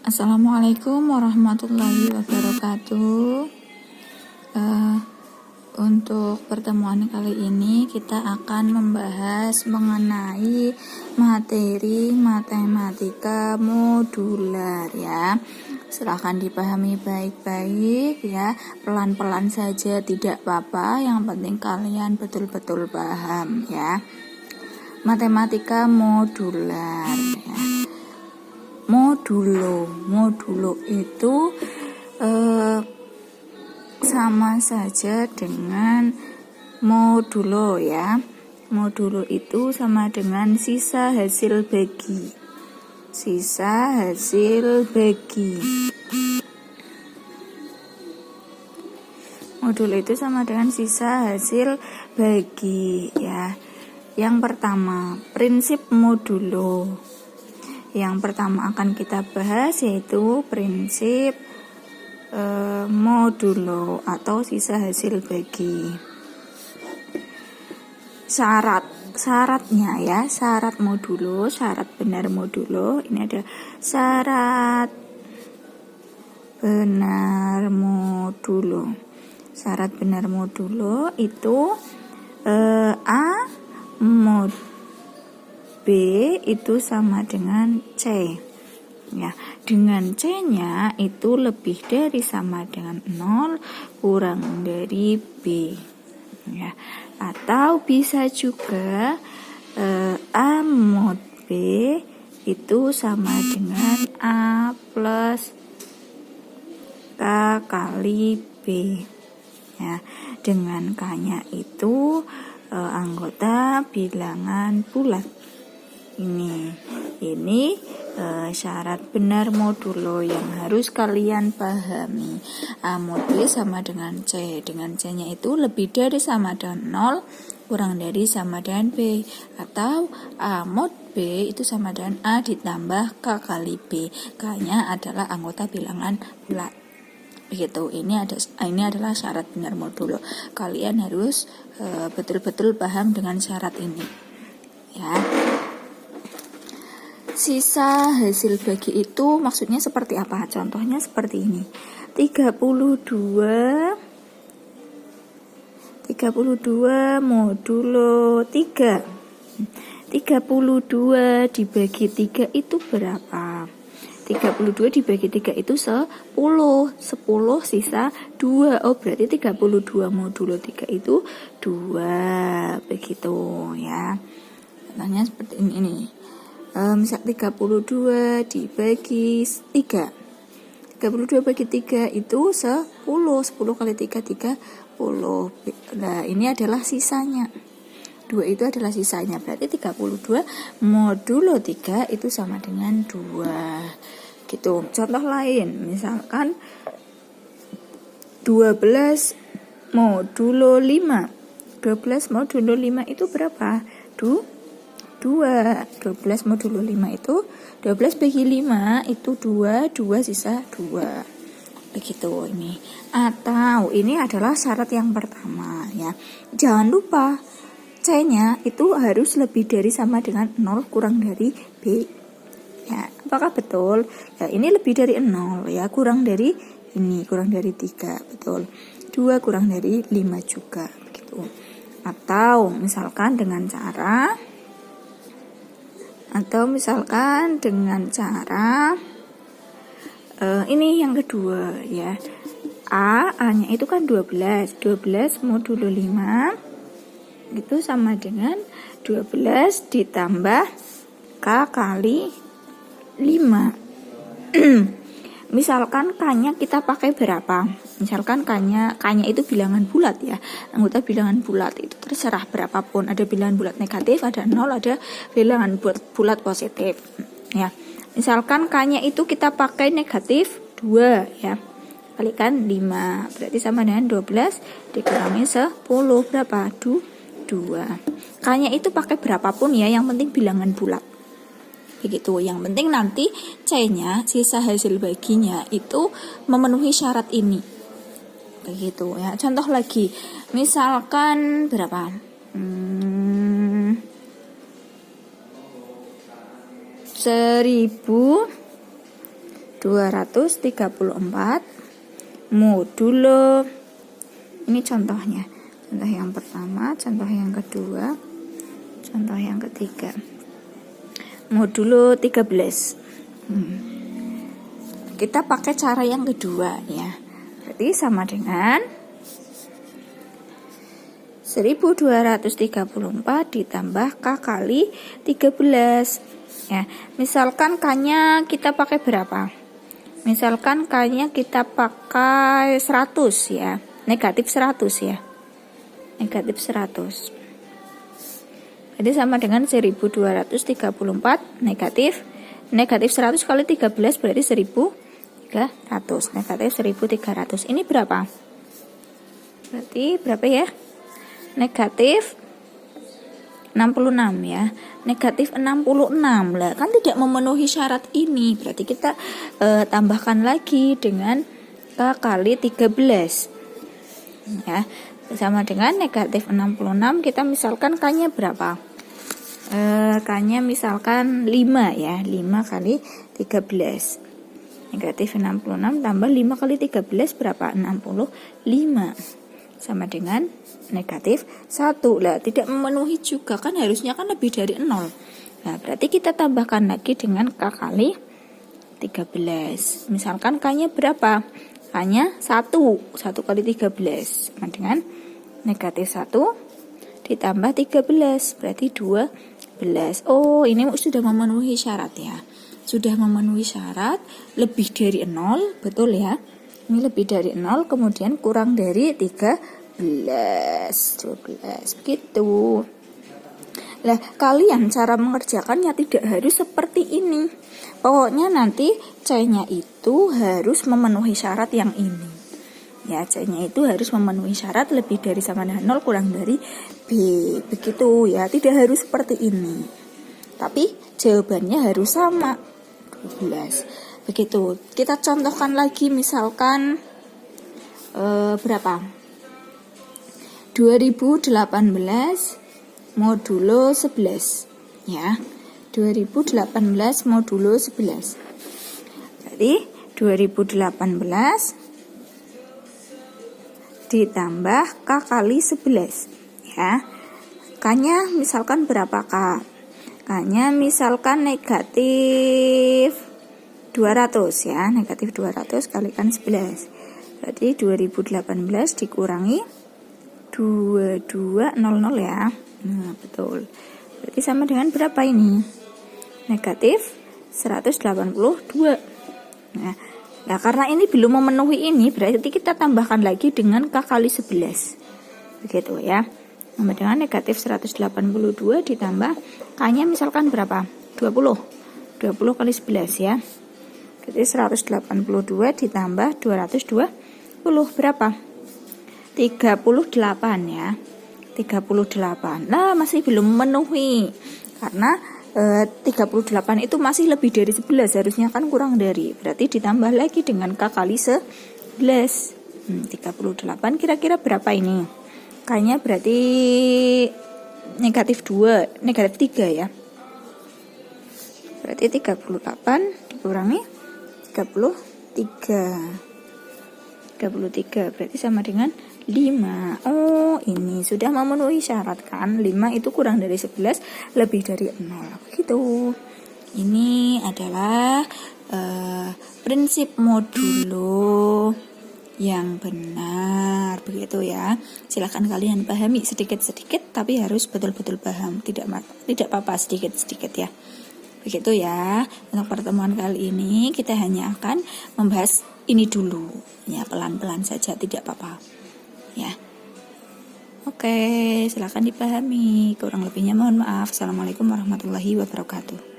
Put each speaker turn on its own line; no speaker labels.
Assalamualaikum warahmatullahi wabarakatuh. Untuk pertemuan kali ini kita akan membahas mengenai materi matematika modular ya. Silahkan dipahami baik-baik ya, pelan-pelan saja tidak apa-apa, yang penting kalian betul-betul paham ya. Matematika modular ya. Modulo itu sama saja dengan modulo ya. Modulo itu sama dengan sisa hasil bagi. Sisa hasil bagi. Modulo itu sama dengan sisa hasil bagi ya. Yang pertama, prinsip modulo. Yang pertama akan kita bahas yaitu prinsip modulo atau sisa hasil bagi. Syaratnya ya, syarat modulo, syarat benar modulo. Ini ada syarat benar modulo. Syarat benar modulo itu A mod B itu sama dengan C. Ya, dengan C-nya itu lebih dari sama dengan 0 kurang dari B. Ya, atau bisa juga A mod B itu sama dengan A plus K kali B. Ya, dengan K-nya itu anggota bilangan bulat. Ini syarat benar modulo yang harus kalian pahami. A mod B sama dengan C. Dengan C-nya itu lebih dari sama dengan 0 kurang dari sama dengan B. Atau A mod B itu sama dengan A ditambah K kali B. K-nya adalah anggota bilangan bulat. Begitu. Ini adalah syarat benar modulo. Kalian harus betul-betul paham dengan syarat ini. Ya. Sisa hasil bagi itu maksudnya seperti apa? Contohnya seperti ini. 32 modulo 3. 32 dibagi 3 itu berapa? 32 dibagi 3 itu 10. 10 sisa 2. Oh, berarti 32 modulo 3 itu 2. Begitu ya. Contohnya seperti ini. Misal 32 dibagi 3. 32 bagi 3 itu 10. 10 kali 3 30. Nah, ini adalah sisanya. 2 itu adalah sisanya. Berarti 32 modulo 3 itu sama dengan 2. Gitu. Contoh lain, misalkan 12 modulo 5. 12 modulo 5 itu berapa? 2. 12 modulo 5 itu 12 bagi 5 itu 2 sisa 2. Begitu ini. Atau ini adalah syarat yang pertama ya. Jangan lupa C-nya itu harus lebih dari sama dengan 0 kurang dari B. Ya, apakah betul? Ya, ini lebih dari 0 ya, kurang dari ini, kurang dari 3, betul. 2 kurang dari 5 juga begitu. Atau misalkan dengan cara ini yang kedua ya. A-nya itu kan 12 modulo 5 itu sama dengan 12 ditambah K kali 5. Misalkan K-nya kita pakai berapa? Misalkan K-nya itu bilangan bulat ya. Anggota bilangan bulat itu terserah berapapun. Ada bilangan bulat negatif, ada 0, ada bilangan bulat positif. Ya. Misalkan K-nya itu kita pakai negatif 2 ya. Kalikan 5. Berarti sama dengan 12 dikurangi 10 berapa? 2. K-nya itu pakai berapapun ya, yang penting bilangan bulat. Begitu. Yang penting nanti C-nya, sisa hasil baginya itu memenuhi syarat ini. Begitu ya. Contoh lagi. Misalkan berapa? 1000 234 modulo, ini contohnya, contoh yang pertama, contoh yang kedua, contoh yang ketiga, modulo 13. Kita pakai cara yang kedua ya, berarti sama dengan 1234 ditambah K kali 13 ya. Misalkan K-nya kita pakai berapa? Misalkan K-nya kita pakai 100 ya, negatif 100 ya, negatif 100. Jadi sama dengan 1234 negatif 100 kali 13 berarti 1300, negatif 1300. Ini berapa? Berarti berapa ya? Negatif 66 ya, negatif 66 lah, kan tidak memenuhi syarat ini, berarti kita tambahkan lagi dengan K kali 13 ya, sama dengan negatif 66. Kita misalkan K-nya berapa? K-nya misalkan 5 ya, 5 kali 13, negatif 66 tambah 5 kali 13 berapa? 65, sama dengan negatif 1 lah, tidak memenuhi juga, kan harusnya kan lebih dari 0. Nah berarti kita tambahkan lagi dengan K kali 13. Misalkan K-nya berapa? K-nya 1 kali 13 sama dengan negatif 1 ditambah 13 berarti 12. Oh, ini sudah memenuhi syarat ya, sudah memenuhi syarat, lebih dari 0, betul ya, ini lebih dari 0, kemudian kurang dari 12 begitu. Nah, kalian cara mengerjakannya tidak harus seperti ini. Pokoknya nanti C-nya itu harus memenuhi syarat yang ini. Ya, C-nya itu harus memenuhi syarat lebih dari sama dengan 0 kurang dari B. Begitu ya, tidak harus seperti ini. Tapi jawabannya harus sama 12. Begitu. Kita contohkan lagi, misalkan berapa? 2018 modulo 11 ya, 2018 modulo 11. Jadi 2018 ditambah K kali 11 ya. K-nya misalkan berapa K? K-nya misalkan negatif 200 ya, negatif 200 kalikan 11. Berarti 2018 dikurangi 2200 ya. Nah, betul. Berarti sama dengan berapa ini? Negatif 182. Nah, karena ini belum memenuhi ini, berarti kita tambahkan lagi dengan K kali 11. Begitu ya. Sama dengan negatif 182 ditambah K-nya misalkan berapa? 20. 20 kali 11 ya. Jadi 182 ditambah 220 berapa? 38 ya, 38. Nah, masih belum memenuhi karena 38 itu masih lebih dari 11, harusnya kan kurang dari, berarti ditambah lagi dengan K kali 11. 38 kira-kira berapa ini? K-nya berarti negatif 2, negatif 3 ya. Berarti 38 dikurangi 33 berarti sama dengan 5. Oh, ini sudah memenuhi syarat kan? 5 itu kurang dari 11, lebih dari 0. Begitu. Ini adalah prinsip modulo yang benar, begitu ya. Silakan kalian pahami sedikit-sedikit, tapi harus betul-betul paham. Tidak apa-apa sedikit-sedikit ya. Begitu ya. Untuk pertemuan kali ini kita hanya akan membahas ini dulu. Ya, pelan-pelan saja, tidak apa-apa. Ya. Oke, silakan dipahami. Kurang lebihnya mohon maaf. Assalamualaikum warahmatullahi wabarakatuh.